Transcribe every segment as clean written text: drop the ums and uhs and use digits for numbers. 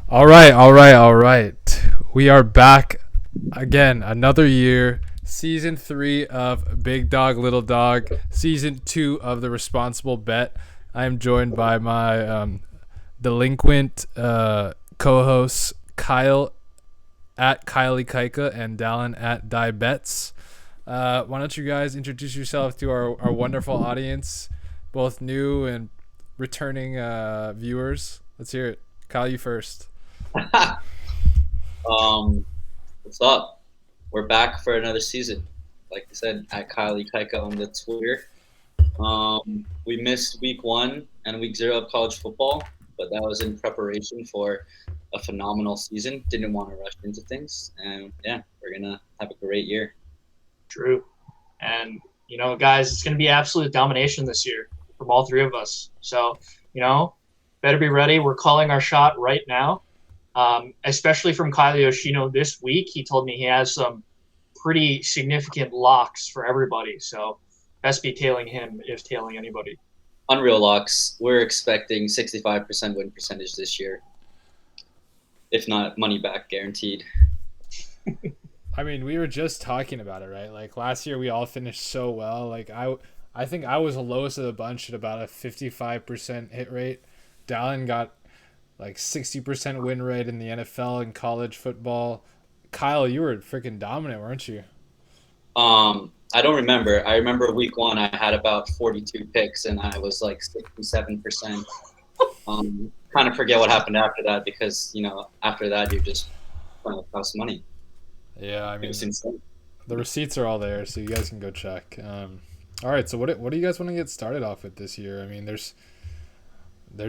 All right. We are back again, another year. Season 3 of Big Dog, Little Dog. Season 2 of The Responsible Bet. I am joined by my delinquent co-hosts, Kyle at Kylie Kaika and Dallin at Diebets. Why don't you guys introduce yourself to our wonderful audience, both new and returning viewers? Let's hear it. Kyle, you first. um, what's up? We're back for another season. Like I said, at Kylie Kaika on the Twitter. We missed week 1 and week 0 of college football, but that was in preparation for a phenomenal season. Didn't want to rush into things, and yeah, we're gonna have a great year. True. And, guys, it's going to be absolute domination this year from all three of us. So, better be ready. We're calling our shot right now, especially from Kyle Yoshino this week. He told me he has some pretty significant locks for everybody. So, best be tailing him if tailing anybody. Unreal locks. We're expecting 65% win percentage this year, if not money back guaranteed. I mean, we were just talking about it, right? Like last year, we all finished so well. Like I think I was the lowest of the bunch at about a 55% hit rate. Dallin got like 60% win rate in the NFL and college football. Kyle, you were freaking dominant, weren't you? I don't remember. I remember week 1 I had about 42 picks and I was like 67%. Kind of forget what happened after that because after that you're just playing with house money. Yeah, I It mean, was insane. the receipts are all there, so you guys can go check. All right, so what do you guys want to get started off with this year? I mean, there's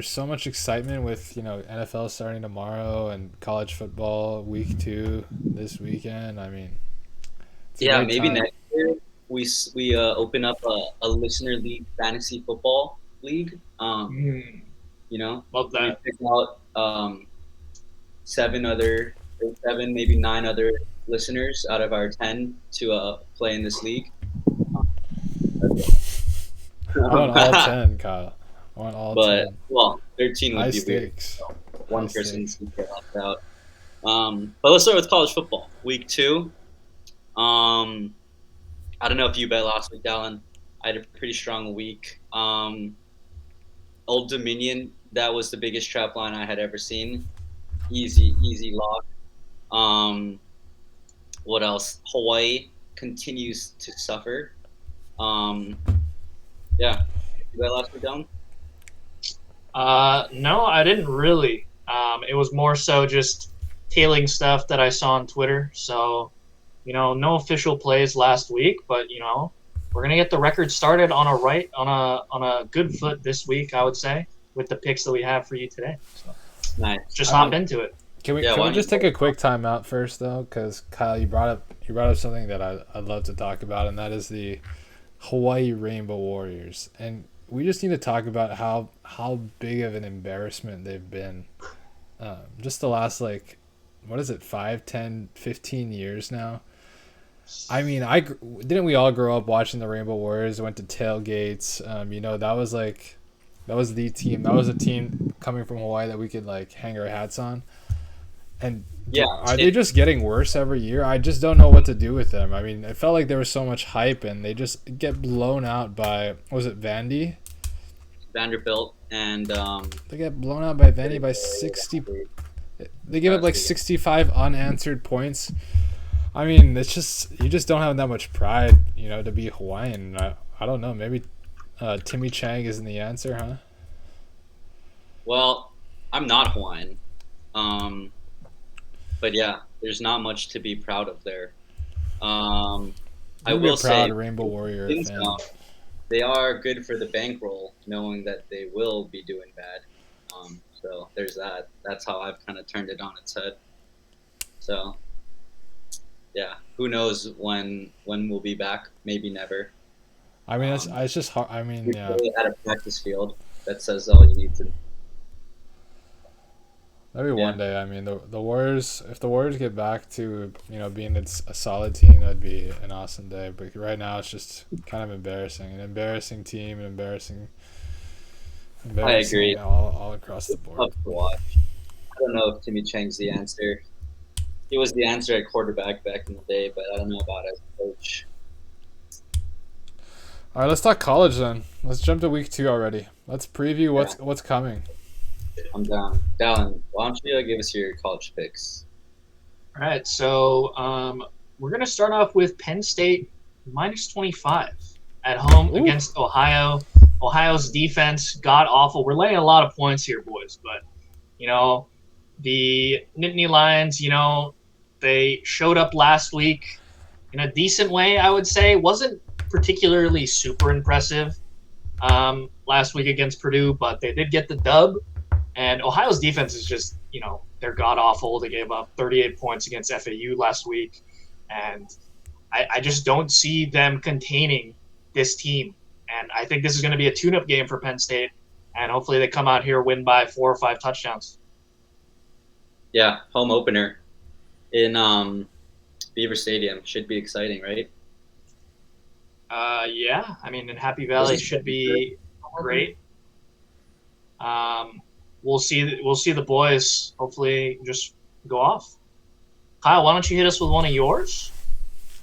so much excitement with NFL starting tomorrow and college football week 2 this weekend. I mean, it's a Yeah, great maybe time. next year we open up a listener league fantasy football league. Love We that. pick out 7 maybe 9 other listeners out of our 10 to play in this league. I want all 10, Kyle. I want all But 10. 13 would High be weird. stakes. High One person's stakes. gonna get left out. But let's start with college football. Week 2. Um, I don't know if you bet last week, Alan. I had a pretty strong week. Old Dominion, that was the biggest trap line I had ever seen. Easy lock. Um, what else? Hawaii continues to suffer. Um, yeah. You bet last week, Alan? No, I didn't really. It was more so just tailing stuff that I saw on Twitter. So, no official plays last week, but we're gonna get the record started on a good foot this week, I would say, with the picks that we have for you today. So Nice. just I hop mean, into it. can we Yeah, can why we don't you just take a quick time out first though? Because Kyle, you brought up something that I'd love to talk about, and that is the Hawaii Rainbow Warriors. And we just need to talk about how big of an embarrassment they've been. Just the last like, what is it, 5, 10, 15 years now. I mean, didn't we all grow up watching the Rainbow Warriors? Went to tailgates. That was the team. That was a team coming from Hawaii that we could like hang our hats on. And Yeah, are they just getting worse every year? I just don't know what to do with them. I mean, it felt like there was so much hype, and they just get blown out by, was it Vandy? Vanderbilt and They get blown out by Vandy by 60. They give up like 65 unanswered points. I mean, it's just, you just don't have that much pride, to be Hawaiian. I don't know. Maybe Timmy Chang isn't the answer, huh? well, I'm not Hawaiian. Um, but yeah, there's not much to be proud of there. Um, I You can be a will proud say Rainbow Warrior things fan. they are good for the bankroll, knowing that they will be doing bad. So there's that. That's how I've kind of turned it on its head. So yeah, who knows when we'll be back? Maybe never. I mean, Um, it's just hard. I mean, we yeah. play at a practice field. That says all you need to. Maybe Yeah, one day. I mean, the Warriors. If the Warriors get back to being a solid team, that'd be an awesome day. But right now, it's just kind of embarrassing. An embarrassing team, I embarrassing agree. all across the Tough board. to watch. don't know if Timmy Chang's the answer. He was the answer at quarterback back in the day, but I don't know about as a coach. All right, let's talk college then. Let's jump to week 2 already. Let's preview what's coming. I'm down. Dallin, why don't you give us your college picks? All right, so we're going to start off with Penn State minus 25 at home against Ohio. Ohio's defense, god-awful. We're laying a lot of points here, boys, but, the Nittany Lions, they showed up last week in a decent way, I would say. Wasn't particularly super impressive last week against Purdue, but they did get the dub. And Ohio's defense is just, they're god-awful. They gave up 38 points against FAU last week. And I just don't see them containing this team. And I think this is going to be a tune-up game for Penn State. And hopefully they come out here, win by 4 or 5 touchdowns. Yeah, home opener in Beaver Stadium. Should be exciting, right? Yeah. I mean, in Happy Valley should be great. We'll see the boys hopefully just go off. Kyle, why don't you hit us with one of yours?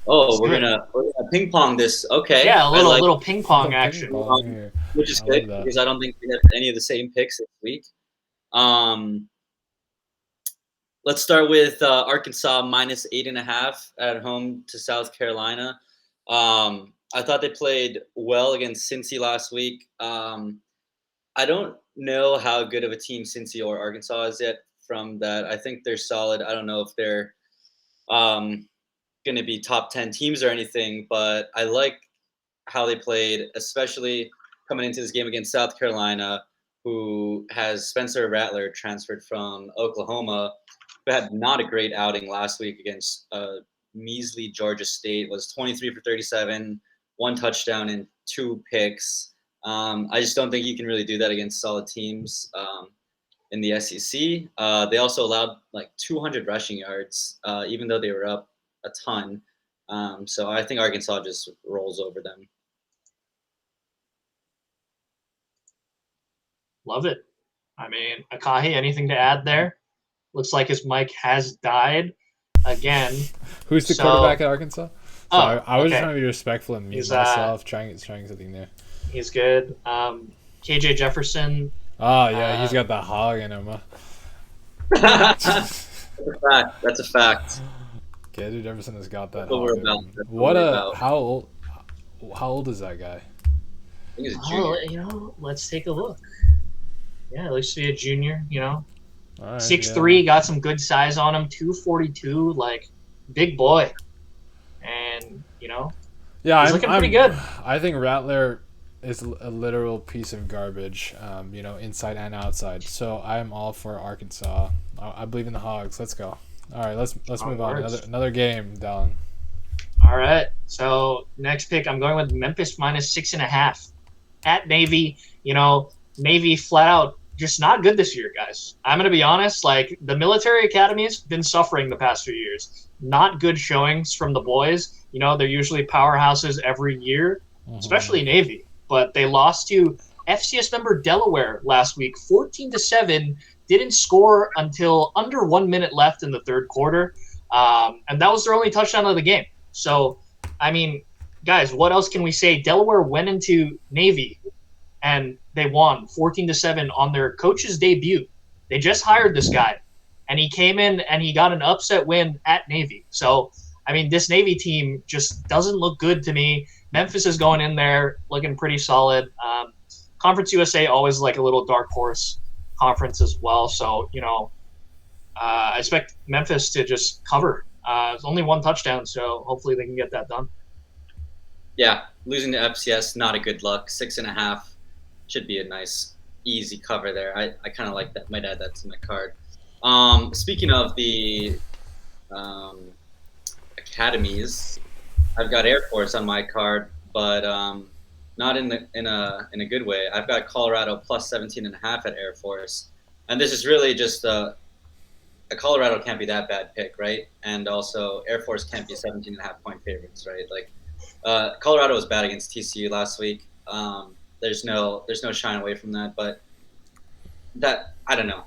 Oh, we're gonna ping pong this. Okay. Yeah, a little ping pong action. Which is good because I don't think we have any of the same picks this week. Let's start with Arkansas minus 8.5 at home to South Carolina. I thought they played well against Cincy last week. I don't know how good of a team Cincy or Arkansas is yet from that. I think they're solid. I don't know if they're going to be top 10 teams or anything, but I like how they played, especially coming into this game against South Carolina, who has Spencer Rattler transferred from Oklahoma, who had not a great outing last week against measly Georgia State, was 23 for 37, 1 touchdown and 2 picks. I just don't think you can really do that against solid teams in the SEC. They also allowed like 200 rushing yards, even though they were up a ton. So I think Arkansas just rolls over them. Love it. I mean, Akahi, anything to add there? Looks like his mic has died again. Who's the quarterback at Arkansas? I was just trying to be respectful and mute myself, trying something there. He's good. KJ Jefferson. Oh, yeah, he's got the hog in him. That's a fact. KJ Jefferson has got that. How old is that guy? I think he's a junior. Let's take a look. Yeah, looks to be a junior, Right, 6'3", got some good size on him, 242, like, big boy. And, he's looking pretty good. I think Rattler is a literal piece of garbage, inside and outside. So I am all for Arkansas. I believe in the Hogs. Let's go. All right, let's move on. Another game, Dallin. All right. So next pick, I'm going with Memphis minus 6.5 at Navy. Navy flat out just not good this year, guys. I'm going to be honest. Like, the military academy's been suffering the past few years. Not good showings from the boys. They're usually powerhouses every year, especially Navy. But they lost to FCS member Delaware last week, 14-7. Didn't score until under 1 minute left in the third quarter. And that was their only touchdown of the game. So, I mean, guys, what else can we say? Delaware went into Navy and they won 14-7 on their coach's debut. They just hired this guy, and he came in and he got an upset win at Navy. So, I mean, this Navy team just doesn't look good to me. Memphis is going in there looking pretty solid. Conference USA always like a little dark horse conference as well. So, I expect Memphis to just cover. It's only 1 touchdown, so hopefully they can get that done. Yeah, losing to FCS, not a good look. 6.5 should be a nice, easy cover there. I kind of like that. Might add that to my card. Speaking of the academies, I've got Air Force on my card, but not in a good way. I've got Colorado plus 17.5 at Air Force, and this is really just a Colorado can't be that bad pick, right? And also Air Force can't be 17.5 point favorites, right? Like Colorado was bad against TCU last week. There's no shying away from that, but that I don't know.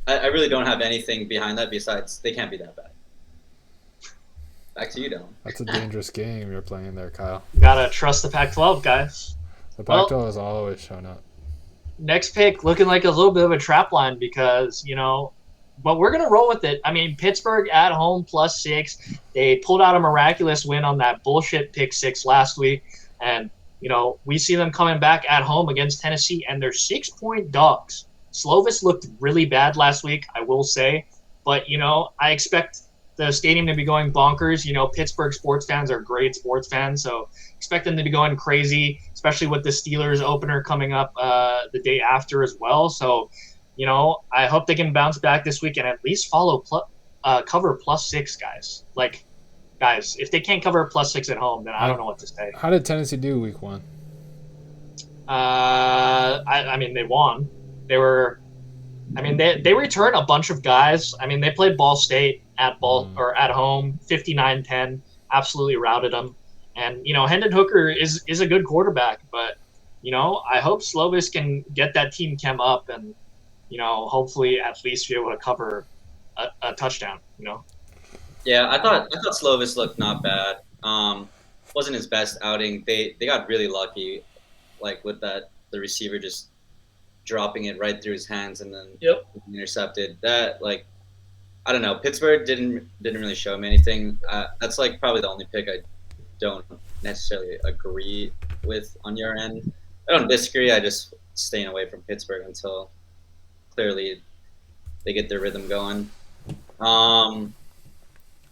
I really don't have anything behind that besides they can't be that bad. Back to you, Dom. That's a dangerous game you're playing there, Kyle. Gotta trust the Pac-12, guys. The Pac-12 has always shown up. Next pick looking like a little bit of a trap line because, but we're going to roll with it. I mean, Pittsburgh at home +6. They pulled out a miraculous win on that bullshit pick 6 last week. And, we see them coming back at home against Tennessee, and they're 6-point dogs. Slovis looked really bad last week, I will say. But, I expect the stadium to be going bonkers. Pittsburgh sports fans are great sports fans, so expect them to be going crazy, especially with the Steelers opener coming up the day after as well. So, I hope they can bounce back this week and at least follow cover +6, guys. Guys, if they can't cover +6 at home, then I don't know what to say. How did Tennessee do week 1? I mean, they won. They return a bunch of guys. I mean, they played Ball State at home, 59-10, absolutely routed them. And, Hendon Hooker is a good quarterback, but, I hope Slovis can get that team chem up and, hopefully at least be able to cover a touchdown, Yeah, I thought Slovis looked not bad. Wasn't his best outing. They got really lucky, with the receiver just dropping it right through his hands and then intercepted. That I don't know. Pittsburgh didn't really show me anything. That's probably the only pick I don't necessarily agree with on your end. I don't disagree. I just staying away from Pittsburgh until clearly they get their rhythm going.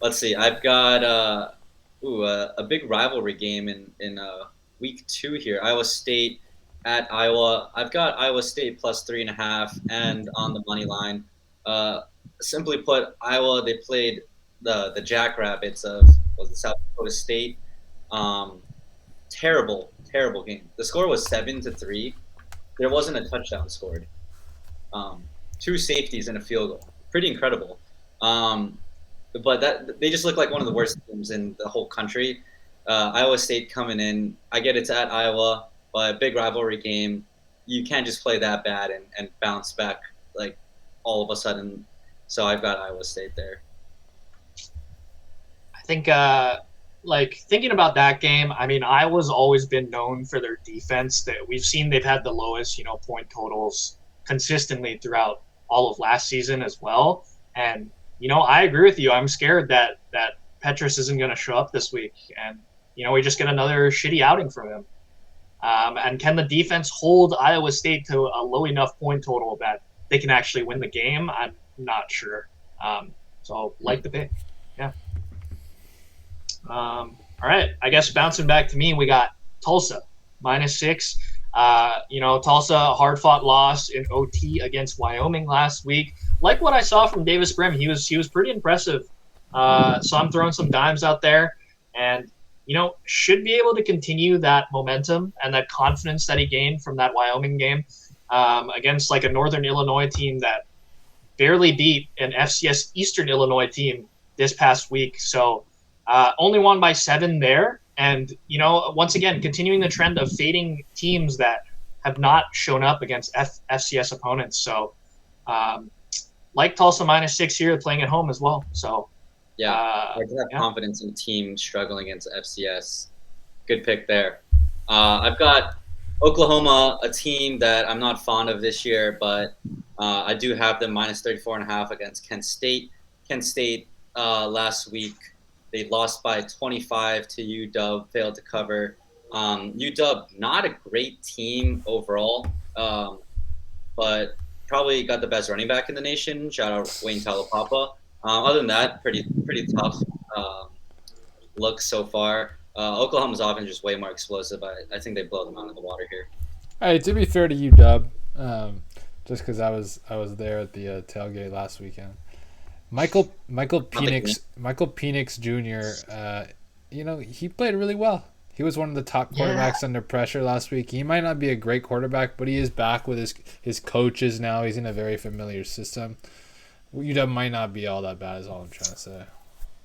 Let's see. I've got a big rivalry game in week 2 here. Iowa State at Iowa. I've got Iowa State +3.5 and on the money line. Simply put, Iowa, they played the Jackrabbits of South Dakota State. Terrible game. The score was 7-3. There wasn't a touchdown scored. 2 safeties and a field goal. Pretty incredible. But they just look like one of the worst teams in the whole country. Iowa State coming in. I get it's at Iowa, but big rivalry game. You can't just play that bad and bounce back all of a sudden. So I've got Iowa State there. I think, thinking about that game, I mean, Iowa's always been known for their defense. That we've seen they've had the lowest, point totals consistently throughout all of last season as well. And, I agree with you. I'm scared that Petrus isn't going to show up this week. And, we just get another shitty outing from him. And can the defense hold Iowa State to a low enough point total that they can actually win the game? I'm not sure. So like the pick. Yeah. All right. I guess bouncing back to me, we got Tulsa -6. Tulsa, hard fought loss in OT against Wyoming last week. Like what I saw from Davis Brim, he was pretty impressive. So I'm throwing some dimes out there, and should be able to continue that momentum and that confidence that he gained from that Wyoming game against a Northern Illinois team that barely beat an FCS Eastern Illinois team this past week. So only won by 7 there. And, once again, continuing the trend of fading teams that have not shown up against FCS opponents. So like Tulsa -6 here, playing at home as well. So I do have confidence in a team struggling against FCS. Good pick there. I've got Oklahoma, a team that I'm not fond of this year, but I do have them -34.5 against Kent State. Kent State last week, they lost by 25 to UW, failed to cover. UW, not a great team overall, but probably got the best running back in the nation. Shout out Wayne Talapapa. Other than that, pretty tough look so far. Oklahoma's offense is way more explosive. I think they blow them out of the water here. Hey, to be fair to UW, just because I was there at the tailgate last weekend. Michael Penix Jr. He played really well. He was one of the top quarterbacks under pressure last week. He might not be a great quarterback, but he is back with his coaches now. He's in a very familiar system. UW might not be all that bad is all I'm trying to say.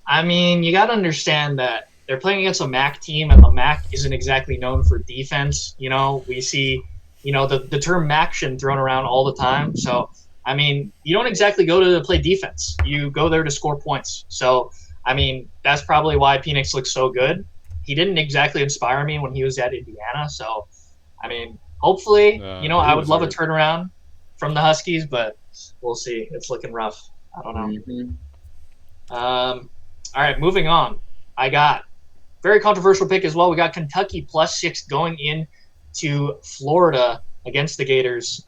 I mean, you got to understand that they're playing against a MAC team, and the MAC isn't exactly known for defense. We see, the term MACtion thrown around all the time. So, I mean, you don't exactly go to play defense. You go there to score points. So, I mean, that's probably why Penix looks so good. He didn't exactly inspire me when he was at Indiana. So, I mean, hopefully, I He would was love a hurt. turnaround from the Huskies, but we'll see. It's looking rough. I don't know. Mm-hmm. All right, moving on. I got very controversial pick as well. We got Kentucky +6 going in to Florida against the Gators.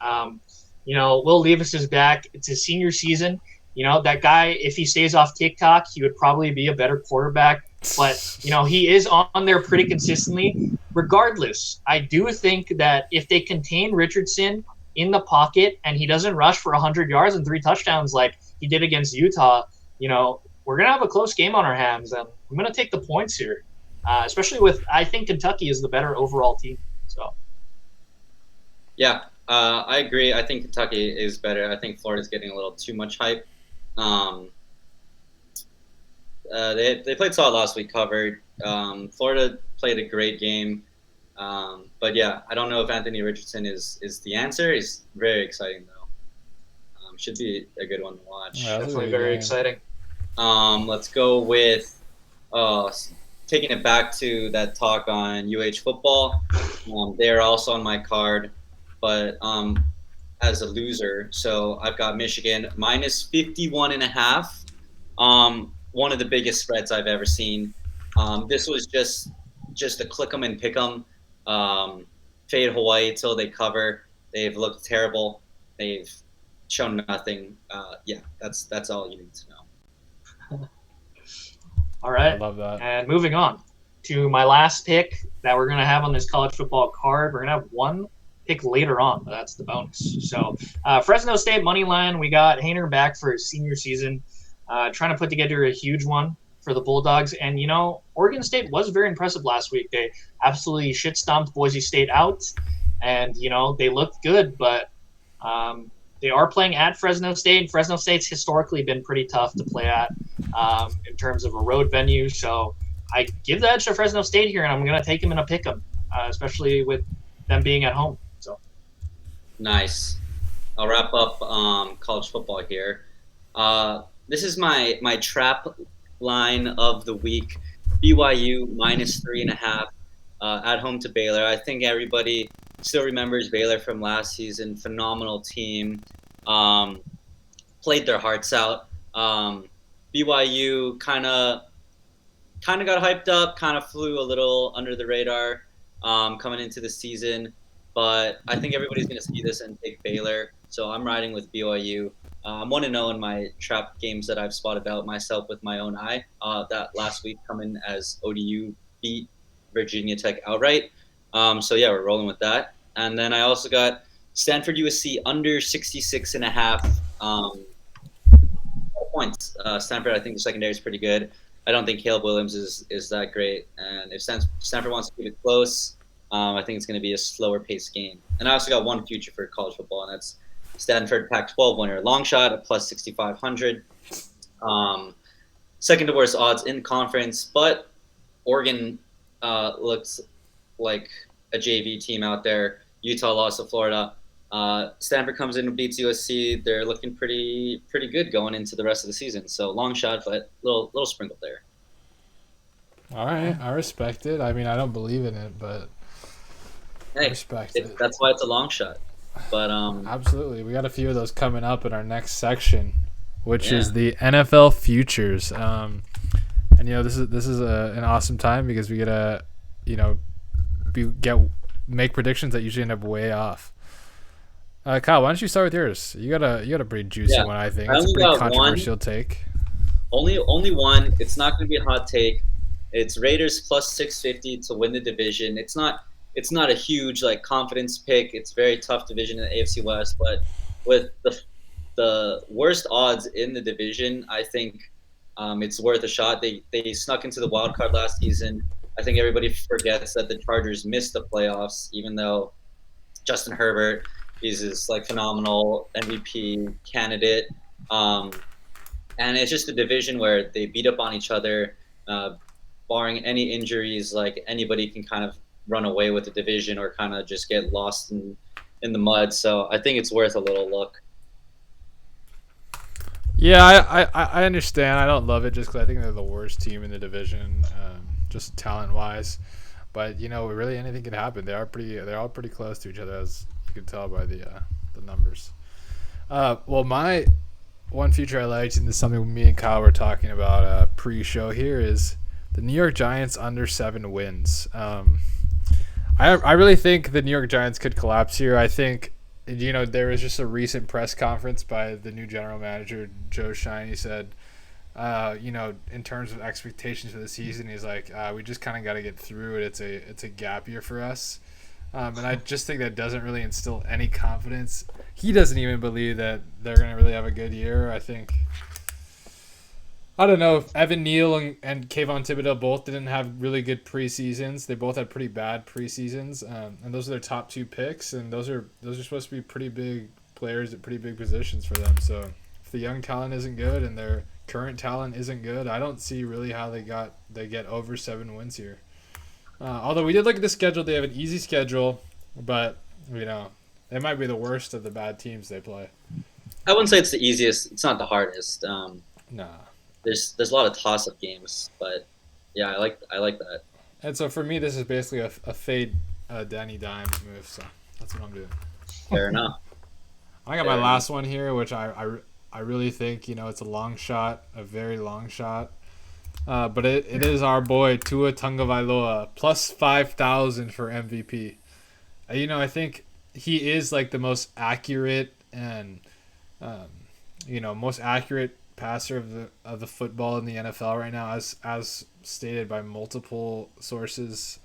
Will Levis is back. It's his senior season. That guy, if he stays off TikTok, he would probably be a better quarterback. But, he is on there pretty consistently. Regardless, I do think that if they contain Richardson in the pocket and he doesn't rush for 100 yards and 3 touchdowns like he did against Utah, we're going to have a close game on our hands. And I'm going to take the points here, especially I think Kentucky is the better overall team. So, yeah, I agree. I think Kentucky is better. I think Florida's getting a little too much hype. They played solid last week, covered. Florida played a great game. But yeah, I don't know if Anthony Richardson is the answer. He's very exciting though. Should be a good one to watch. Yeah, definitely very exciting. Let's go with taking it back to that talk on UH football. They're also on my card, but as a loser. So I've got Michigan -51.5. One of the biggest spreads I've ever seen. This was just a click 'em and pick 'em. Fade Hawaii till they cover. They've looked terrible. They've shown nothing. That's all you need to know. All right. I love that. And moving on to my last pick that we're going to have on this college football card. We're going to have one pick later on, but that's the bonus. So Fresno State money line, we got Hainer back for his senior season, trying to put together a huge one for the Bulldogs. And, Oregon State was very impressive last week. They absolutely shit-stomped Boise State out, and, they looked good, but they are playing at Fresno State, and Fresno State's historically been pretty tough to play at in terms of a road venue. So I give the edge to Fresno State here, and I'm going to take them in a pick 'em, especially with them being at home. So nice. I'll wrap up college football here. This is my trap line of the week. BYU -3.5 at home to Baylor. I think everybody still remembers Baylor from last season. Phenomenal team. Played their hearts out. BYU kind of got hyped up, kind of flew a little under the radar coming into the season. But I think everybody's going to see this and take Baylor. So I'm riding with BYU. I'm 1-0 in my trap games that I've spotted out myself with my own eye. That last week coming as ODU beat Virginia Tech outright. So yeah, we're rolling with that. And then I also got Stanford USC under 66.5 points. Stanford, I think the secondary is pretty good. I don't think Caleb Williams is that great. And if Stanford wants to keep it close, I think it's going to be a slower paced game. And I also got one future for college football, and that's Stanford Pac-12 winner. Long shot at +6,500. Second to worst odds in conference, but Oregon looks like a JV team out there. Utah lost to Florida. Stanford comes in and beats USC. They're looking pretty good going into the rest of the season. So long shot, but little sprinkle there. All right, I respect it. I mean, I don't believe in it, but I respect it. That's why it's a long shot. But absolutely, we got a few of those coming up in our next section, which is the NFL futures. And this is an awesome time because we get to make predictions that usually end up way off. Kyle, why don't you start with yours? You got a pretty juicy one, I think. It's a pretty controversial take. Only one. It's not going to be a hot take. It's Raiders +650 to win the division. It's not a huge confidence pick. It's a very tough division in the AFC West, but with the worst odds in the division, I think it's worth a shot. They snuck into the wild card last season. I think everybody forgets that the Chargers missed the playoffs, even though Justin Herbert is this phenomenal MVP candidate. And it's just a division where they beat up on each other, barring any injuries. Anybody can kind of run away with the division or kind of just get lost in the mud. So I think it's worth a little look. Yeah, I understand. I don't love it just because I think they're the worst team in the division, just talent wise. But really anything can happen. They're all pretty close to each other, as you can tell by the numbers. Well, my one feature I liked, and this is something me and Kyle were talking about pre-show here, is the New York Giants under 7 wins. I really think the New York Giants could collapse here. I think, there was just a recent press conference by the new general manager, Joe Shine. He said, in terms of expectations for the season, he's like, we just kind of got to get through it. It's a gap year for us. And I just think that doesn't really instill any confidence. He doesn't even believe that they're going to really have a good year. I don't know if Evan Neal and Kayvon Thibodeau both didn't have really good preseasons. They both had pretty bad preseasons, and those are their top 2 picks. And those are supposed to be pretty big players at pretty big positions for them. So if the young talent isn't good and their current talent isn't good, I don't see really how they get over 7 wins here. Although we did look at the schedule, they have an easy schedule, but they might be the worst of the bad teams they play. I wouldn't say it's the easiest. It's not the hardest. Nah. There's a lot of toss-up games, but yeah, I like that. And so for me, this is basically a fade Danny Dimes move. So that's what I'm doing. Fair enough. I got my last one here, which I really think it's a long shot, a very long shot. But it is our boy Tua Tagovailoa plus 5,000 for MVP. I think he is like the most accurate and most accurate passer of the football in the NFL right now, as stated by multiple sources.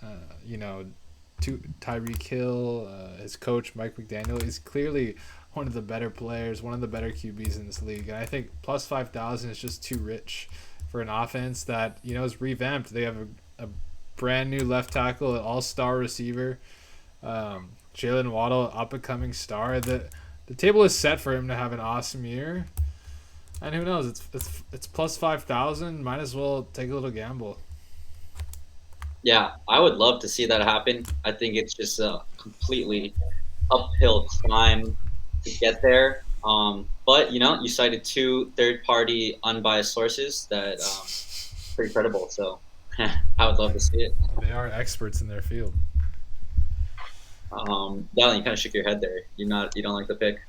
Tyreek Hill, his coach Mike McDaniel, is clearly one of the better players, one of the better QBs in this league, and I think plus 5,000 is just too rich for an offense that is revamped. They have a brand new left tackle, an all-star receiver, Jalen Waddle, up and coming star. The table is set for him to have an awesome year. And who knows? It's plus 5,000. Might as well take a little gamble. Yeah, I would love to see that happen. I think it's just a completely uphill climb to get there. But you cited 2 third-party unbiased sources that pretty credible. So I would love to see it. They are experts in their field. Dallin, you kind of shook your head there. You don't like the pick.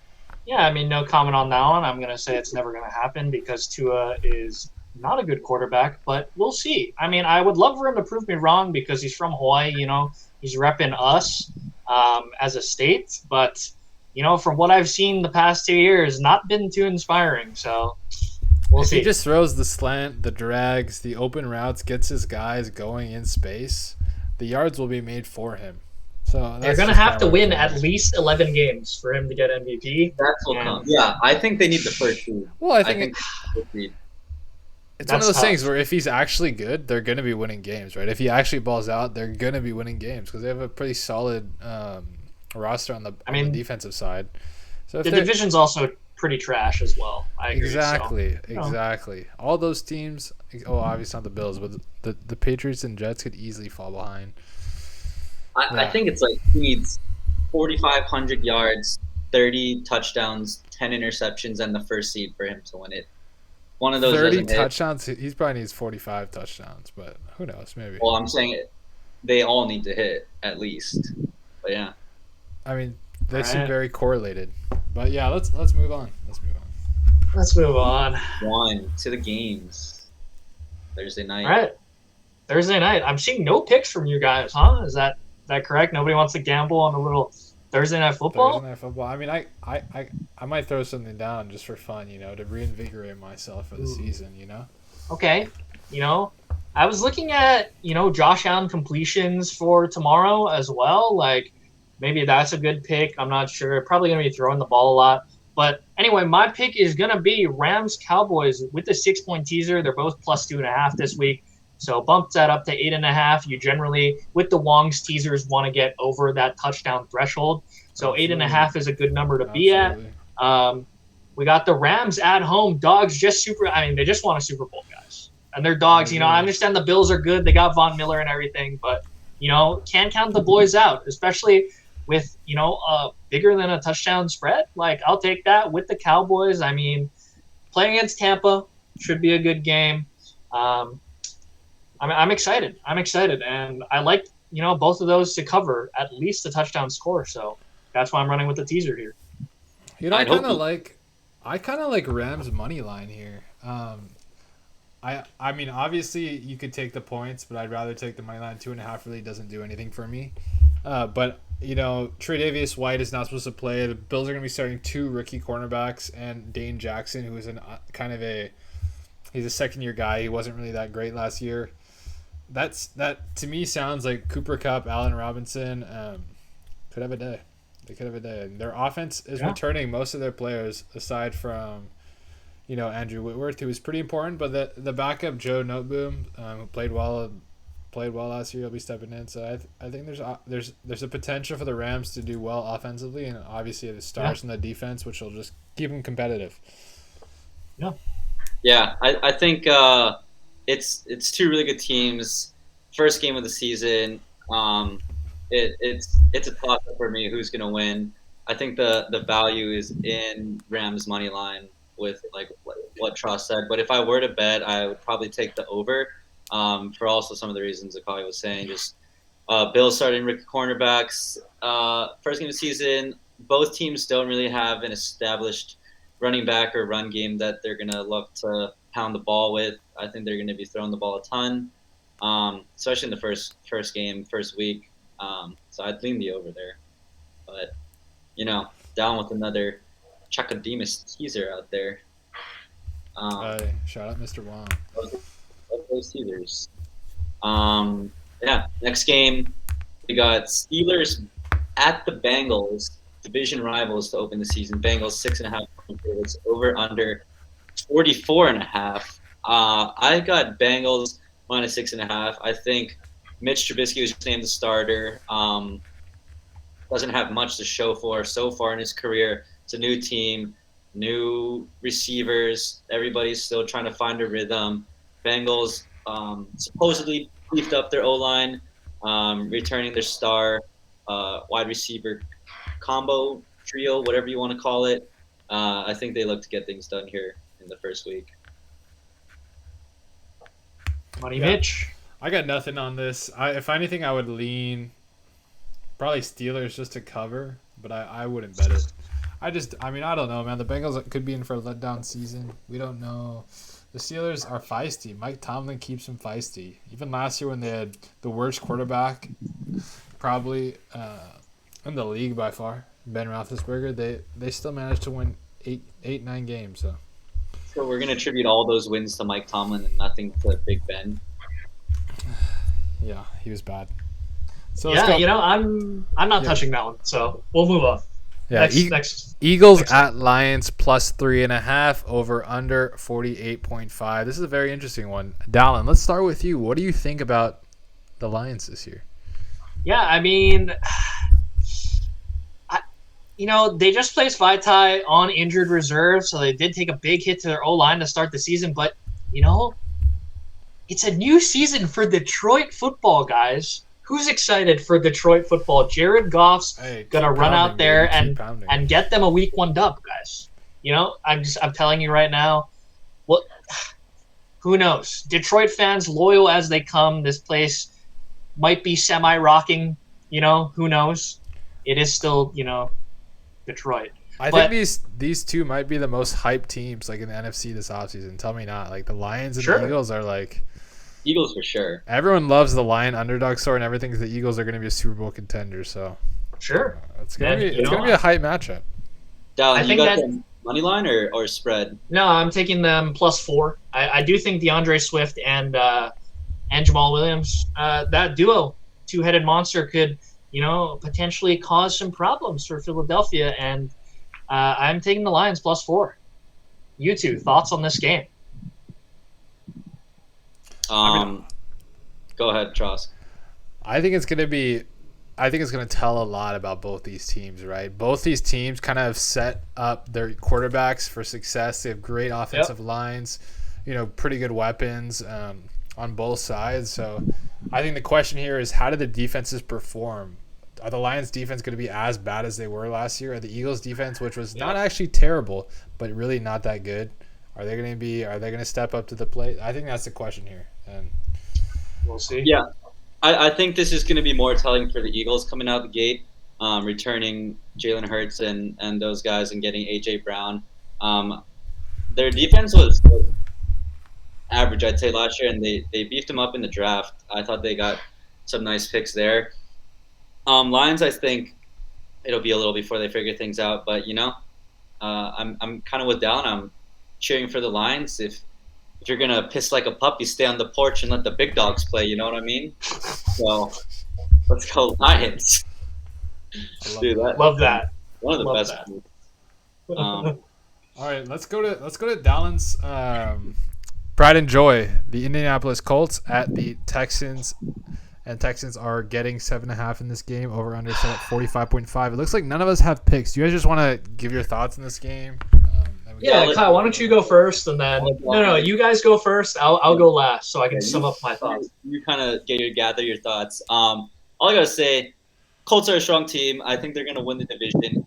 Yeah, I mean, no comment on that one. I'm going to say it's never going to happen because Tua is not a good quarterback, but we'll see. I mean, I would love for him to prove me wrong because he's from Hawaii, he's repping us as a state, but, from what I've seen the past 2 years, not been too inspiring, so we'll see. He just throws the slant, the drags, the open routes, gets his guys going in space. The yards will be made for him. So they're going to have to win at least 11 games for him to get MVP. That's what comes. Yeah, I think they need the first seed. Well, I think it's one of those things where if he's actually good, they're going to be winning games, right? If he actually balls out, they're going to be winning games because they have a pretty solid roster on the defensive side. So the division's also pretty trash as well. I agree. Exactly. All those teams, obviously not the Bills, but the Patriots and Jets could easily fall behind. I think it's like he needs 4,500 yards, 30 touchdowns, 10 interceptions, and the first seed for him to win it. One of those 30 touchdowns. He probably needs 45 touchdowns, but who knows? Maybe. Well, I'm saying they all need to hit at least. But yeah. I mean, they seem very correlated. But yeah, let's move on. Let's move on. On to the games. Thursday night. All right. Thursday night. I'm seeing no picks from you guys, huh? Is that correct? Nobody wants to gamble on a little Thursday night football? Thursday night football. I mean, I might throw something down just for fun, to reinvigorate myself for the season, Okay. I was looking at, Josh Allen completions for tomorrow as well. Like, maybe that's a good pick. I'm not sure. Probably going to be throwing the ball a lot. But anyway, my pick is going to be Rams-Cowboys with the 6-point teaser. They're both plus 2.5 this week. So bump that up to 8.5. You generally, with the Wong's teasers, want to get over that touchdown threshold. So 8.5 is a good number to be at. We got the Rams at home. Dogs they just won a Super Bowl, guys. And they're dogs. I understand the Bills are good. They got Von Miller and everything. But, can't count the boys out, especially with, bigger than a touchdown spread. Like, I'll take that with the Cowboys. I mean, playing against Tampa should be a good game. I'm excited. And I like both of those to cover at least a touchdown score. So that's why I'm running with the teaser here. I kind of like Rams money line here. I mean, obviously you could take the points, but I'd rather take the money line. 2.5 really doesn't do anything for me. But Tre'Davious White is not supposed to play. The Bills are going to be starting 2 rookie cornerbacks and Dane Jackson, who is he's a second-year guy. He wasn't really that great last year. That to me sounds like Cooper Kupp, Allen Robinson could have a day. They could have a day. And their offense is returning most of their players aside from Andrew Whitworth, who was pretty important, but the backup Joe Noteboom, who played well last year, he'll be stepping in. So I think there's a potential for the Rams to do well offensively, and obviously the stars in the defense, which will just keep them competitive. Yeah, I think it's 2 really good teams. First game of the season. It's a toss up for me who's gonna win. I think the value is in Rams money line with like what Tross said. But if I were to bet, I would probably take the over. For also some of the reasons Akai was saying, just Bills starting rookie cornerbacks. First game of the season, both teams don't really have an established running back or run game that they're going to look to pound the ball with. I think they're going to be throwing the ball a ton, especially in the first game, first week. So I'd lean the over there. But, down with another Chuckademus teaser out there. Shout out Mr. Wong. Those teasers. Next game, we got Steelers at the Bengals, division rivals to open the season. Bengals 6.5 point favorites, over under 44.5. I got Bengals minus 6.5. I think Mitch Trubisky was named the starter. Doesn't have much to show for so far in his career. It's a new team, new receivers. Everybody's still trying to find a rhythm. Bengals supposedly beefed up their O-line, returning their star wide receiver combo, trio, whatever you want to call it. I think they look to get things done here in the first week. Mitch. I got nothing on this. If anything, I would lean probably Steelers just to cover, but I wouldn't bet it. I don't know, man. The Bengals could be in for a letdown season. We don't know. The Steelers are feisty. Mike Tomlin keeps them feisty. Even last year when they had the worst quarterback probably in the league by far, Ben Roethlisberger, they still managed to win 9 games. So we're going to attribute all those wins to Mike Tomlin and nothing to Big Ben. Yeah, he was bad. So I'm not touching that one. So we'll move on. Yeah, next Eagles at Lions plus 3.5, over under 48.5. This is a very interesting one. Dallin, let's start with you. What do you think about the Lions this year? Yeah, I mean, they just placed Vaitai on injured reserve, so they did take a big hit to their O-line to start the season. But, it's a new season for Detroit football, guys. Who's excited for Detroit football? Jared Goff's gonna run out there and get them a week 1 dub, guys. I'm telling you right now. Well, who knows? Detroit fans, loyal as they come, this place might be semi-rocking. Who knows? It is still, Detroit. I think these two might be the most hyped teams like in the NFC this offseason. Tell me not. Like the Lions and the Eagles are like. Eagles for sure. Everyone loves the Lion underdog story, and everything. The Eagles are going to be a Super Bowl contender, so it's going to be a hype matchup. Dallin, you got the money line or spread? No, I'm taking them +4. I do think DeAndre Swift and Jamal Williams, that duo, two-headed monster, could potentially cause some problems for Philadelphia, and I'm taking the Lions +4. You two, thoughts on this game? Go ahead, Tross. I think it's going to tell a lot about both these teams, right? Both these teams kind of have set up their quarterbacks for success. They have great offensive lines, pretty good weapons on both sides. So I think the question here is, how do the defenses perform? Are the Lions' defense going to be as bad as they were last year? Or the Eagles' defense, which was not actually terrible, but really not that good, Are they going to step up to the plate? I think that's the question here. And We'll see. Yeah, I think this is going to be more telling for the Eagles coming out the gate, returning Jalen Hurts and those guys and getting A.J. Brown. Their defense was average, I'd say, last year, and they beefed them up in the draft. I thought they got some nice picks there. Lions, I think it'll be a little before they figure things out, but I'm kind of with Dallin. I'm cheering for the Lions. If you're gonna piss like a puppy, stay on the porch and let the big dogs play. You know what I mean? So let's go Lions. Dude, Love that. One of the Love best. that. all right, let's go to Dallin's pride and joy. The Indianapolis Colts at the Texans. And Texans are getting 7.5 in this game. Over under set at 45.5. It looks like none of us have picks. Do you guys just want to give your thoughts in this game? Yeah, Kyle, why don't you go first, and then no, you guys go first. I'll go last, so I can sum up my thoughts. You kind of gather your thoughts. All I gotta say, Colts are a strong team. I think they're gonna win the division.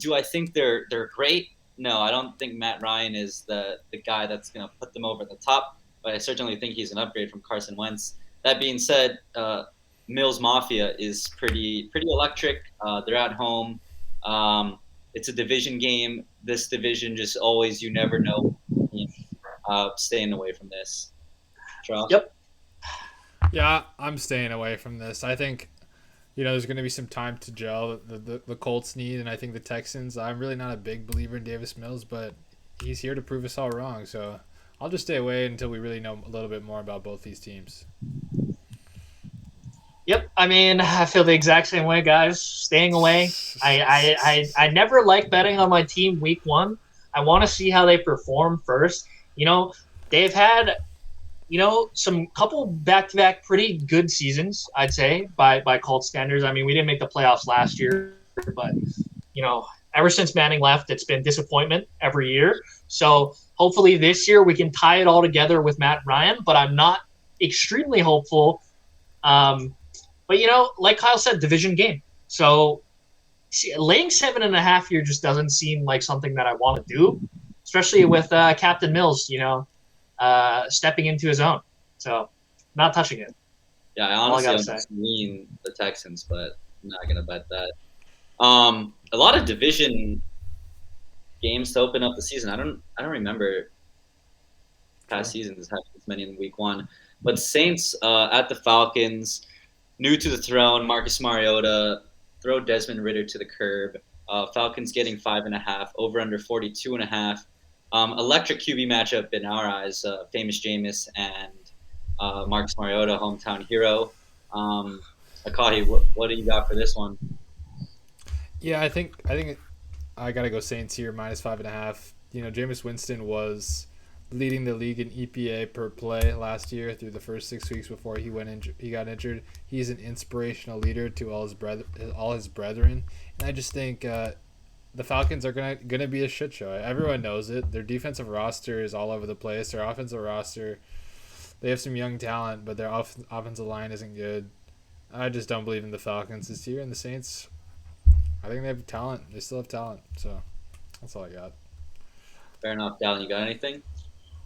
Do I think they're great? No, I don't think Matt Ryan is the guy that's gonna put them over the top. But I certainly think he's an upgrade from Carson Wentz. That being said, Mills Mafia is pretty electric. They're at home. It's a division game. This division just always, you never know. Staying away from this. Charles? Yep. Yeah, I'm staying away from this. I think, there's going to be some time to gel the Colts need, and I think the Texans, I'm really not a big believer in Davis Mills, but he's here to prove us all wrong. So I'll just stay away until we really know a little bit more about both these teams. Yep, I mean, I feel the exact same way, guys. Staying away. I never like betting on my team week one. I want to see how they perform first. They've had, some couple back-to-back pretty good seasons, I'd say, by Colts standards. I mean, we didn't make the playoffs last year, but, ever since Manning left, it's been disappointment every year. So hopefully this year we can tie it all together with Matt Ryan, but I'm not extremely hopeful. But, like Kyle said, division game. So laying 7.5 here just doesn't seem like something that I want to do, especially with Captain Mills, stepping into his own. So not touching it. Yeah, I honestly lean the Texans, but I'm not going to bet that. A lot of division games to open up the season. I don't remember past seasons having this many in week one. But Saints at the Falcons, new to the throne, Marcus Mariota, throw Desmond Ridder to the curb. Falcons getting 5.5, over under 42.5. Electric QB matchup in our eyes, famous Jameis and Marcus Mariota, hometown hero. Akahi, what do you got for this one? Yeah, I think I gotta go Saints here, minus 5.5. Jameis Winston was leading the league in EPA per play last year through the first 6 weeks before he got injured. He's an inspirational leader to all his brethren, and I just think the Falcons are gonna be a shit show. Everyone knows it. Their defensive roster is all over the place. Their offensive roster, they have some young talent, but their offensive line isn't good. I just don't believe in the Falcons this year, and the Saints, I think they have talent. They still have talent, so that's all I got. Fair enough. Dallin, you got anything?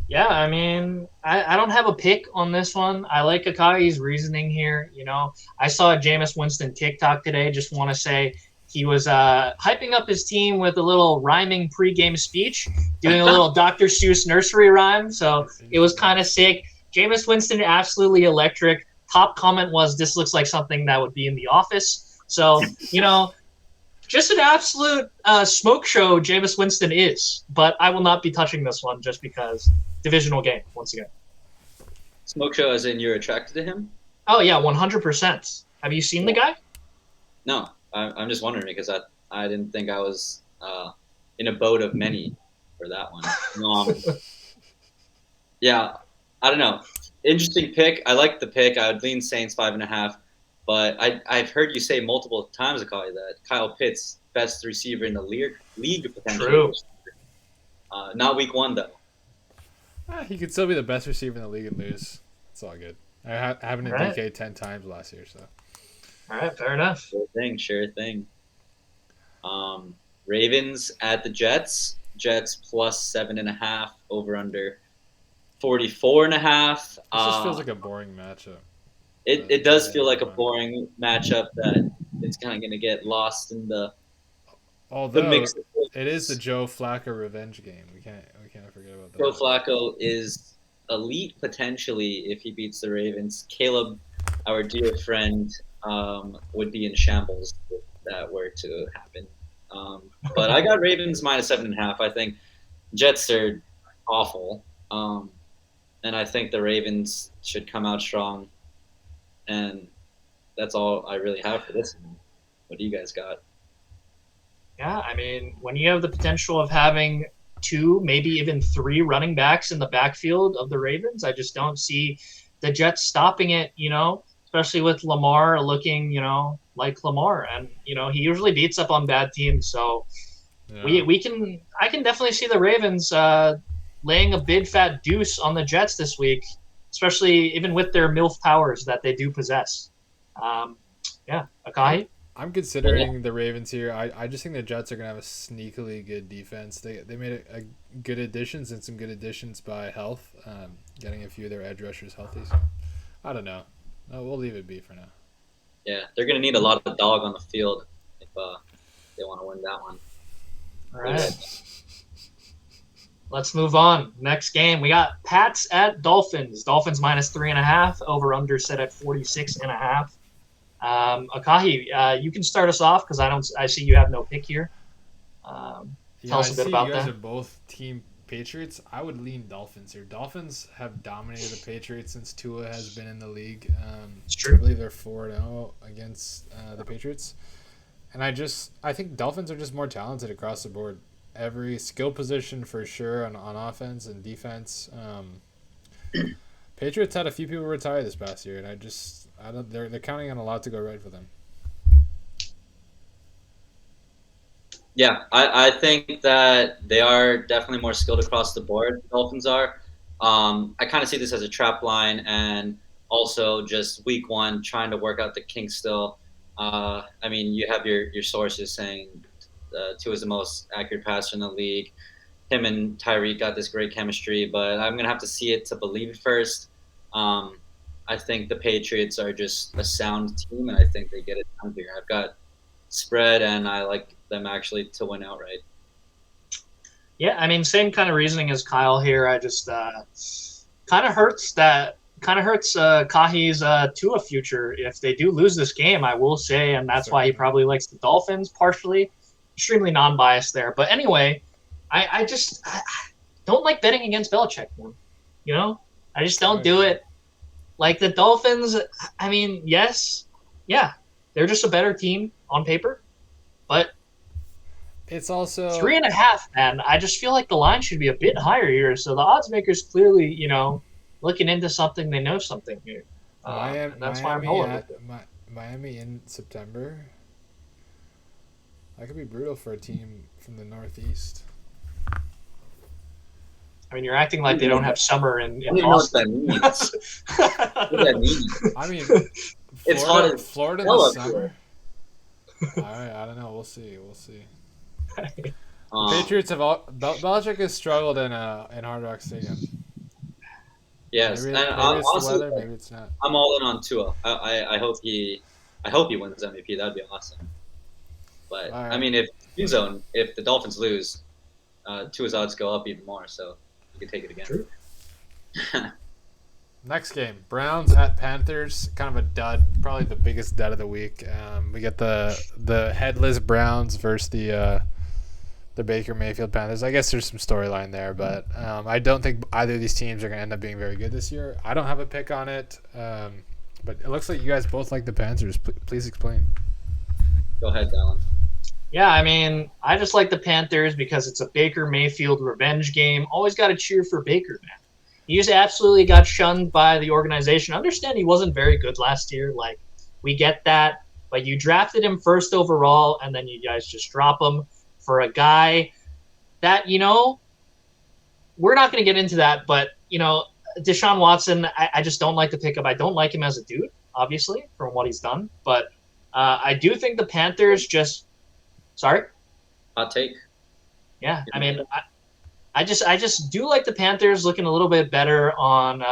Yeah, I mean, I don't have a pick on this one. I like Akagi's reasoning here. I saw a Jameis Winston TikTok today. Just want to say he was hyping up his team with a little rhyming pregame speech, doing a little Dr. Seuss nursery rhyme. So it was kind of sick. Jameis Winston, absolutely electric. Top comment was, "This looks like something that would be in the office." So, just an absolute smoke show Jameis Winston is. But I will not be touching this one just because divisional game, once again. Smoke show as in you're attracted to him? Oh, yeah, 100%. Have you seen the guy? No. I'm just wondering because I didn't think I was in a boat of many for that one. Yeah, I don't know. Interesting pick. I like the pick. I would lean Saints 5.5. But I've heard you say multiple times, Akai, that Kyle Pitts, best receiver in the league potentially. True. Not week one, though. He could still be the best receiver in the league and lose. It's all good. I haven't hit DK 10 times last year, so. All right, fair enough. Sure thing. Ravens at the Jets. Jets plus 7.5 over under 44.5. This just feels like a boring matchup. It does feel like a boring matchup that it's kind of going to get lost in the mix. It is the Joe Flacco revenge game. We can't forget about that. Joe Flacco is elite potentially if he beats the Ravens. Caleb, our dear friend, would be in shambles if that were to happen. But I got Ravens minus 7.5. I think Jets are awful, and I think the Ravens should come out strong. And that's all I really have for this one. What do you guys got? Yeah, I mean, when you have the potential of having 2, maybe even 3 running backs in the backfield of the Ravens, I just don't see the Jets stopping it, especially with Lamar looking, like Lamar. And, he usually beats up on bad teams. So yeah. I can definitely see the Ravens laying a big fat deuce on the Jets this week, especially even with their MILF powers that they do possess. Akahi? I'm considering the Ravens here. I just think the Jets are going to have a sneakily good defense. They made a good additions and some good additions by health, getting a few of their edge rushers healthy. So I don't know. No, we'll leave it be for now. Yeah, they're going to need a lot of dog on the field if they want to win that one. All right. Let's move on. Next game, we got Pats at Dolphins. Dolphins minus 3.5. Over under set at 46.5. Akahi, you can start us off because I see you have no pick here. Tell us a bit about that. You guys are both team Patriots. I would lean Dolphins here. Dolphins have dominated the Patriots since Tua has been in the league. It's true. I believe they're 4-0 against the Patriots. And I think Dolphins are just more talented across the board. Every skill position for sure on offense and defense. Patriots had a few people retire this past year, and they're counting on a lot to go right for them. Yeah, I think that they are definitely more skilled across the board. The Dolphins are. I kind of see this as a trap line, and also just week 1 trying to work out the kinks still. I mean, you have your sources saying Tua is the most accurate passer in the league. Him and Tyreek got this great chemistry, but I'm gonna have to see it to believe it first. I think the Patriots are just a sound team, and I think they get it done here. I've got spread, and I like them actually to win outright. Yeah, I mean, same kind of reasoning as Kyle here. I just kind of hurts Kahi's Tua future if they do lose this game, I will say, and that's why he probably likes the Dolphins partially. Extremely non-biased there. But anyway, I don't like betting against Belichick, man. I just don't do it. Like the Dolphins, I mean, they're just a better team on paper, but it's also 3.5, man. I just feel like the line should be a bit higher here. So the odds makers clearly, looking into something, they know something here. That's why I'm holding with it. Miami in September. That could be brutal for a team from the Northeast. I mean, you're acting like they don't have summer in I don't know what that means. What does that mean? I mean, it's hot in Florida in the summer. All right, I don't know. We'll see. Patriots have Belichick has struggled in Hard Rock Stadium. Yes, maybe and it's honestly, the weather, maybe it's not. I'm all in on Tua. I hope he wins MVP. That'd be awesome. But right. I mean, if the Dolphins lose, Tua's odds go up even more. So you can take it again. True. Next game, Browns at Panthers. Kind of a dud, probably the biggest dud of the week. We get the headless Browns versus the Baker Mayfield Panthers. I guess there's some storyline there, but I don't think either of these teams are going to end up being very good this year. I don't have a pick on it, but it looks like you guys both like the Panthers. Please explain. Go ahead, Dallin. Yeah, I mean, I just like the Panthers because it's a Baker Mayfield revenge game. Always got to cheer for Baker, man. He just absolutely got shunned by the organization. I understand he wasn't very good last year. Like, we get that. But you drafted him first overall, and then you guys just drop him for a guy that, we're not going to get into that. But, Deshaun Watson, I just don't like the pickup. I don't like him as a dude, obviously, from what he's done. But I do think the Panthers just – sorry? Hot take. Yeah, I mean, I just do like the Panthers looking a little bit better on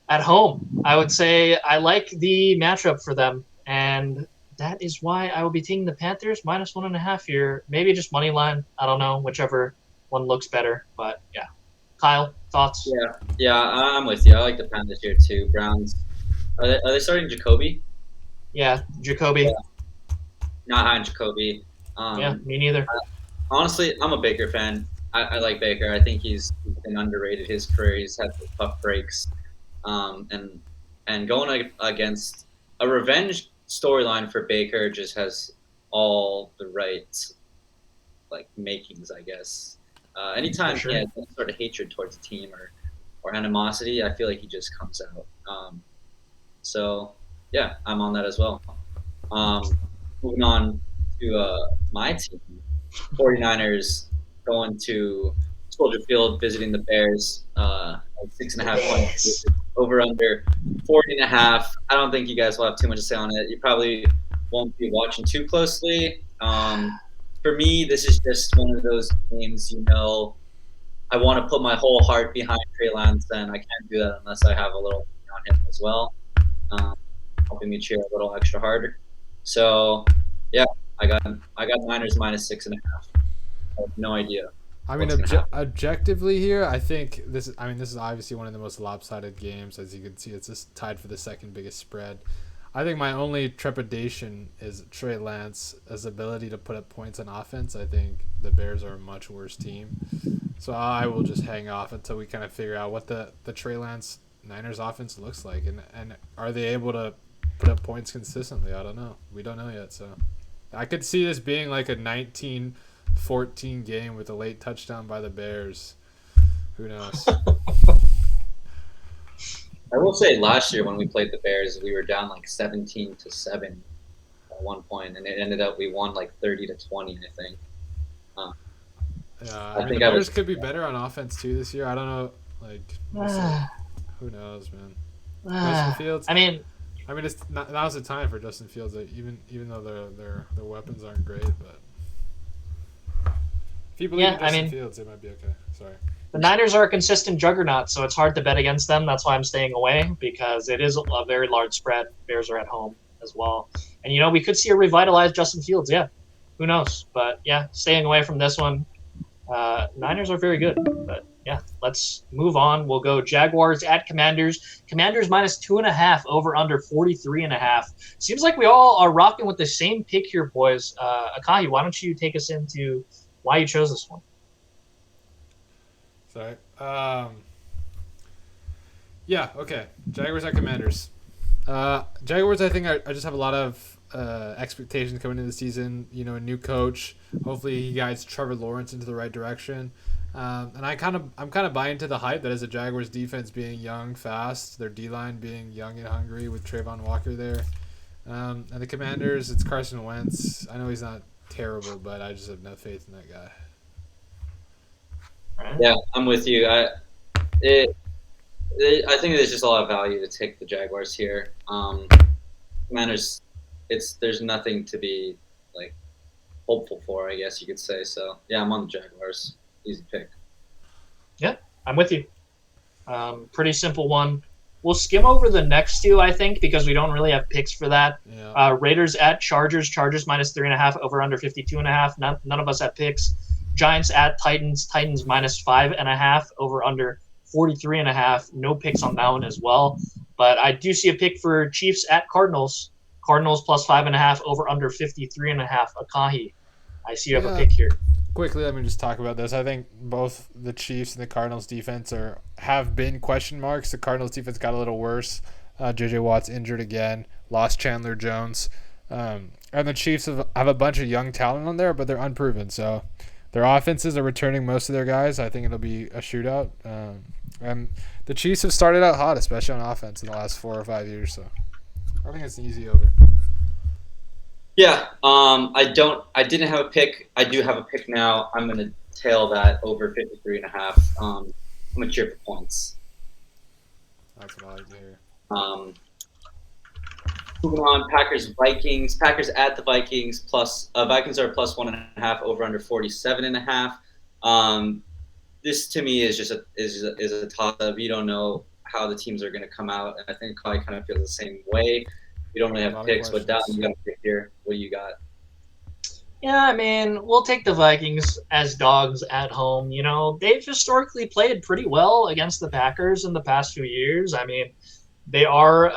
at home. I would say I like the matchup for them, and that is why I will be taking the Panthers -1.5 here. Maybe just money line. I don't know, whichever one looks better. But yeah, Kyle, thoughts? Yeah, I'm with you. I like the Panthers here too. Browns. Are they starting Jacoby? Yeah, Yeah, Jacoby. not high on Jacoby. Yeah, Um, me neither. Honestly, I'm a Baker fan. I like Baker. I think he's been underrated his career. He's had some tough breaks, um, and and going against a revenge storyline for Baker just has all the right like makings, I guess. For Anytime he sure. has some sort of hatred towards a team or animosity, I feel like he just comes out. So yeah, I'm on that as well. Um, Moving on to my team, 49ers going to Soldier Field visiting the Bears. 6.5 point Yes. over under 40.5. I don't think you guys will have too much to say on it. You probably won't be watching too closely. For me, this is just one of those games, I want to put my whole heart behind Trey Lance, and I can't do that unless I have a little on him as well, um, helping me cheer a little extra harder. So, yeah, I got Niners -6.5. I have no idea I mean, what's gonna happen. objectively here, I think this. I mean, this is obviously one of the most lopsided games, as you can see. It's just tied for the second biggest spread. I think my only trepidation is Trey Lance's ability to put up points on offense. I think the Bears are a much worse team, so I will just hang off until we kind of figure out what the Trey Lance Niners offense looks like, and are they able to put up points consistently? I don't know. We don't know yet, so I could see this being like a 19-14 game with a late touchdown by the Bears. Who knows? I will say last year when we played the Bears, we were down like 17-7 at one point, and it ended up we won like 30-20, I think. Um, Yeah, I I mean the think I Bears was. could be better on offense too this year. I don't know. Like we'll see. Who knows, man? Justin Fields. I mean, I mean, it's not, now's the time for Justin Fields. Even though their weapons aren't great, but if you believe yeah, in I Justin mean, Fields, it might be okay. Sorry. the Niners are a consistent juggernaut, so it's hard to bet against them. That's why I'm staying away because it is a very large spread. Bears are at home as well, and we could see a revitalized Justin Fields. Yeah, who knows? But yeah, staying away from this one. Niners are very good, but yeah, let's move on. We'll go Jaguars at Commanders. Commanders -2.5 over under 43.5. Seems like we all are rocking with the same pick here, boys. Akahi, why don't you take us into why you chose this one? Sorry. Yeah. Okay. Jaguars at Commanders. Jaguars. I think I just have a lot of expectations coming into the season. A new coach. Hopefully, he guides Trevor Lawrence into the right direction. And I'm kind of buying into the hype that is the Jaguars defense being young, fast, their D line being young and hungry with Trayvon Walker there, and the Commanders. It's Carson Wentz. I know he's not terrible, but I just have no faith in that guy. Yeah, I'm with you. It, I think there's just a lot of value to take the Jaguars here. Commanders, there's nothing to be like hopeful for, I guess you could say. So yeah, I'm on the Jaguars. Easy pick. Yeah, I'm with you. Pretty simple one. We'll skim over the next two, I think, because we don't really have picks for that. Yeah. Raiders at Chargers. Chargers -3.5 over under 52.5. None of us have picks. Giants at Titans. Titans -5.5 over under 43.5. No picks on that one as well. But I do see a pick for Chiefs at Cardinals. Cardinals +5.5 over under 53.5. Akahi, I see you have a Yeah. pick here. Quickly, let me just talk about this. I think both the Chiefs and the Cardinals defense have been question marks. The Cardinals defense got a little worse. J.J. Watt's injured again. Lost Chandler Jones. And the Chiefs have a bunch of young talent on there, but they're unproven. So their offenses are returning most of their guys. I think it'll be a shootout. And the Chiefs have started out hot, especially on offense in the last 4 or 5 years. So I think it's an easy over. Yeah, I didn't have a pick. I do have a pick now. I'm going to tail that over 53.5. I'm going to cheer for points. That's what I like to hear. Moving on, Packers Vikings. Packers at the Vikings plus Vikings are plus 1.5 over under 47.5. This to me is just a toss up. You don't know how the teams are going to come out, and I think Kai kind of feels the same way. We don't really have picks, but Dalton, you got a pick here. What do you got? Yeah, I mean, we'll take the Vikings as dogs at home. You know, they've historically played pretty well against the Packers in the past few years. I mean, they are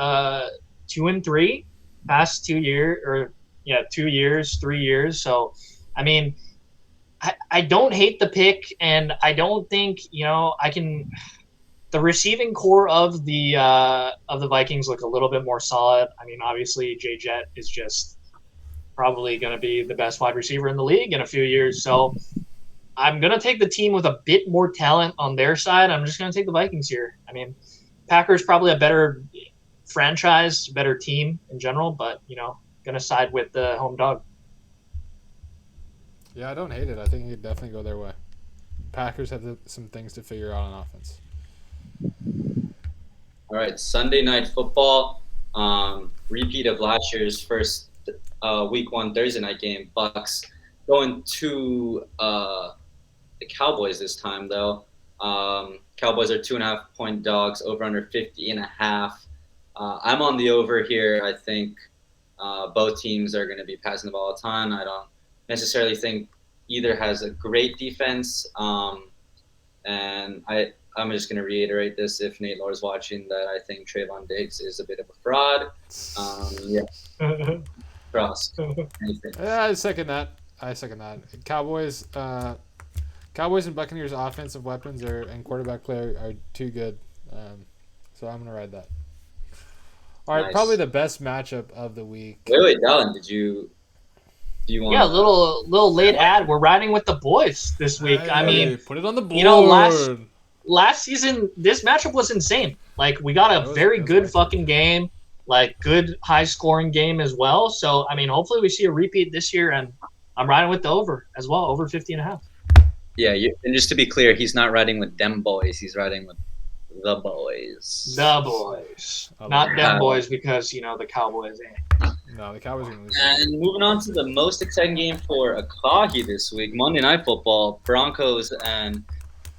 2-3 past 2 years, or 2 years, 3 years. So, I mean, I don't hate the pick, and I don't think I can. The receiving core of the Vikings look a little bit more solid. I mean, obviously, Jay Jet is just probably going to be the best wide receiver in the league in a few years. So I'm going to take the team with a bit more talent on their side. I'm just going to take the Vikings here. I mean, Packers probably a better franchise, better team in general, but, going to side with the home dog. Yeah, I don't hate it. I think it could definitely go their way. Packers have some things to figure out on offense. All right, Sunday Night Football. Repeat of last year's first Week 1 Thursday night game. Bucks going to the Cowboys this time, though. Cowboys are 2.5-point dogs, over under 50.5. I'm on the over here. I think both teams are going to be passing the ball a ton. I don't necessarily think either has a great defense. And I'm just going to reiterate this if Nate Lohr's watching, that I think Trayvon Diggs is a bit of a fraud. Trust. Yeah, I second that. Cowboys and Buccaneers offensive weapons and quarterback play are too good. So I'm going to ride that. All right, nice. Probably the best matchup of the week. Wait, Dallin, do you want? Yeah, a little late ad. We're riding with the boys this week. Hey, I mean, put it on the board. Last season, this matchup was insane. Like, we got a very good fucking game, like good high scoring game as well. So, I mean, hopefully we see a repeat this year, and I'm riding with the over as well, over 50.5. Yeah, and just to be clear, he's not riding with them boys. He's riding with the boys. The boys. Not them boys because, the Cowboys. No, the Cowboys are going to lose. And moving on to the most exciting game for Akahi this week, Monday Night Football, Broncos and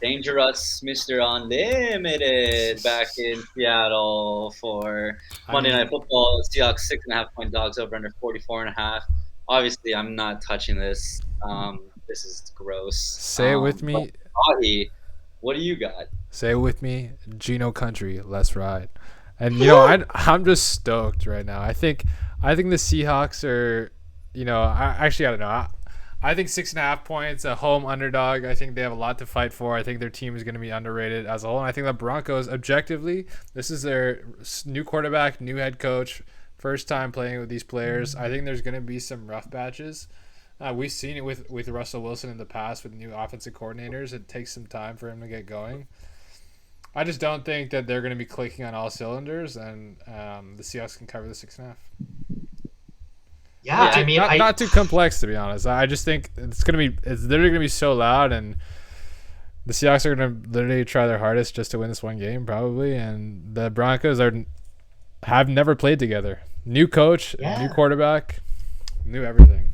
Dangerous Mr. Unlimited back in Seattle for Monday Night Football. Seahawks 6.5-point dogs, over under 44.5. Obviously, I'm not touching this. This is gross. Say it with me. Akahi, what do you got? Say it with me, Geno Country, let's ride. And I'm just stoked right now. I think the Seahawks are, I don't know. I think 6.5 points, a home underdog. I think they have a lot to fight for. I think their team is going to be underrated as a whole. And I think the Broncos, objectively, this is their new quarterback, new head coach, first time playing with these players. I think there's going to be some rough patches. We've seen it with Russell Wilson in the past with new offensive coordinators. It takes some time for him to get going. I just don't think that they're going to be clicking on all cylinders, and the Seahawks can cover the 6.5. Yeah, not too complex, to be honest. I just think it's literally gonna be so loud, and the Seahawks are gonna literally try their hardest just to win this one game, probably. And the Broncos have never played together. New coach, new quarterback, new everything.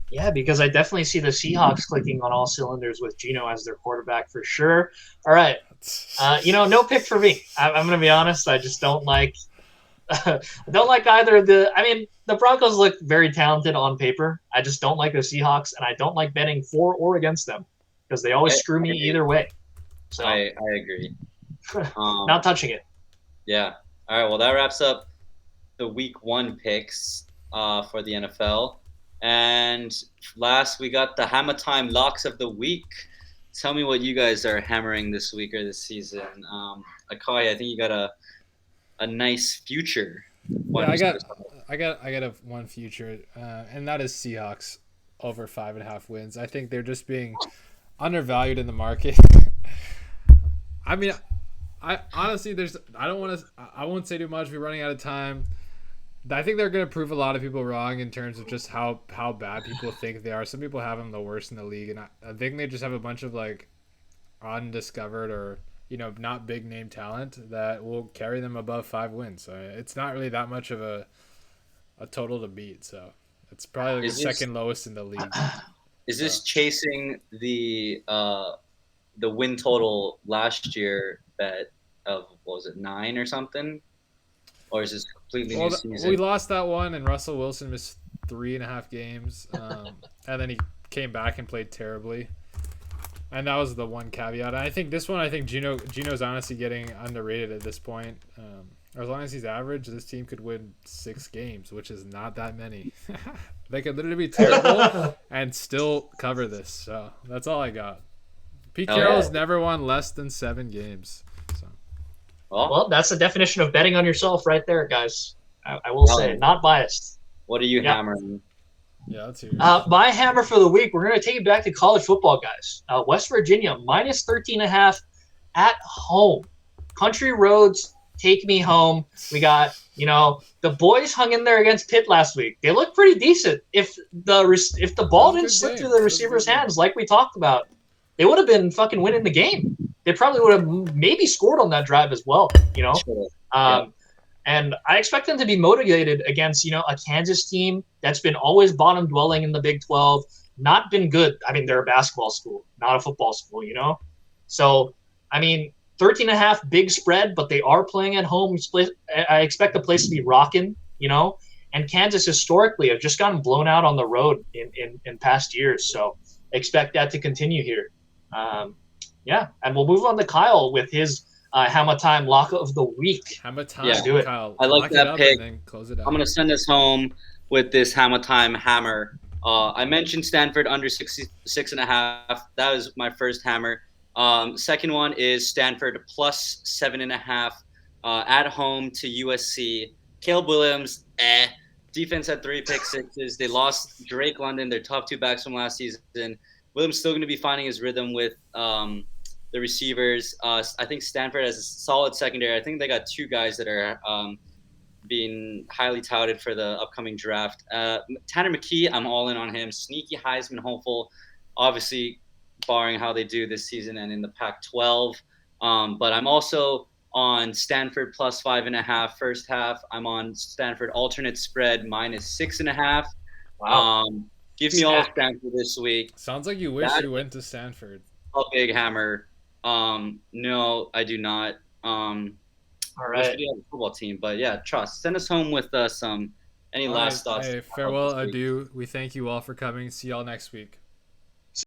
Yeah, because I definitely see the Seahawks clicking on all cylinders with Geno as their quarterback for sure. All right, no pick for me. I'm gonna be honest. I just don't like. I don't like either of the. I mean, the Broncos look very talented on paper. I just don't like the Seahawks, and I don't like betting for or against them because they always screw me either way. So I agree. Not touching it. Yeah. All right. Well, that wraps up the Week 1 picks for the NFL. And last, we got the Hammah Time locks of the week. Tell me what you guys are hammering this week or this season. Akai, I think you got a nice future. Yeah, I got one future, and that is Seahawks over 5.5 wins. I think they're just being undervalued in the market. I mean, I honestly, I won't say too much. We're running out of time. I think they're going to prove a lot of people wrong in terms of just how bad people think they are. Some people have them the worst in the league, and I think they just have a bunch of like undiscovered or not big name talent that will carry them above 5 wins. So it's not really that much of a total to beat. So it's probably like the second lowest in the league. Is this chasing the win total last year bet of, what was it, 9 or something? Or is this completely new season? We lost that one, and Russell Wilson missed 3.5 games, and then he came back and played terribly. And that was the one caveat. I think this one, Gino's honestly getting underrated at this point. As long as he's average, this team could win 6 games, which is not that many. They could literally be terrible and still cover this. So that's all I got. Pete Carroll's never won less than 7 games. So. Well, that's the definition of betting on yourself right there, guys. I will say, not biased. What are you hammering? Yeah, let's hear it. My hammer for the week, we're going to take it back to college football, guys. West Virginia, minus 13.5 at home. Country roads, take me home. We got, the boys hung in there against Pitt last week. They look pretty decent. If the ball didn't slip through the receiver's hands like we talked about, they would have been fucking winning the game. They probably would have maybe scored on that drive as well, Sure. And I expect them to be motivated against, a Kansas team that's been always bottom dwelling in the Big 12, not been good. I mean, they're a basketball school, not a football school, So, 13.5 big spread, but they are playing at home. I expect the place to be rocking, and Kansas historically have just gotten blown out on the road in past years. So expect that to continue here. And we'll move on to Kyle with his Hammah Time lock of the week. Hammah Time. Yeah. Do it. Kyle, I like that pick. Close it out. I'm going to send us home with this Hammah Time hammer. I mentioned Stanford under 66.5. That was my first hammer. Second one is Stanford plus 7.5 at home to USC. Caleb Williams, defense had 3 pick sixes. They lost Drake London, their top 2 backs from last season. Williams still going to be finding his rhythm with the receivers. I think Stanford has a solid secondary. I think they got 2 guys that are being highly touted for the upcoming draft. Tanner McKee, I'm all in on him. Sneaky Heisman hopeful, obviously barring how they do this season and in the Pac-12. But I'm also on Stanford plus 5.5 first half. I'm on Stanford alternate spread minus 6.5. Wow. Give me all of Stanford this week. Sounds like you wish you went to Stanford. A big hammer. No, I do not. All right. We have a football team, but yeah, trust. Send us home with some any last thoughts. Hey, farewell, adieu. We thank you all for coming. See y'all next week.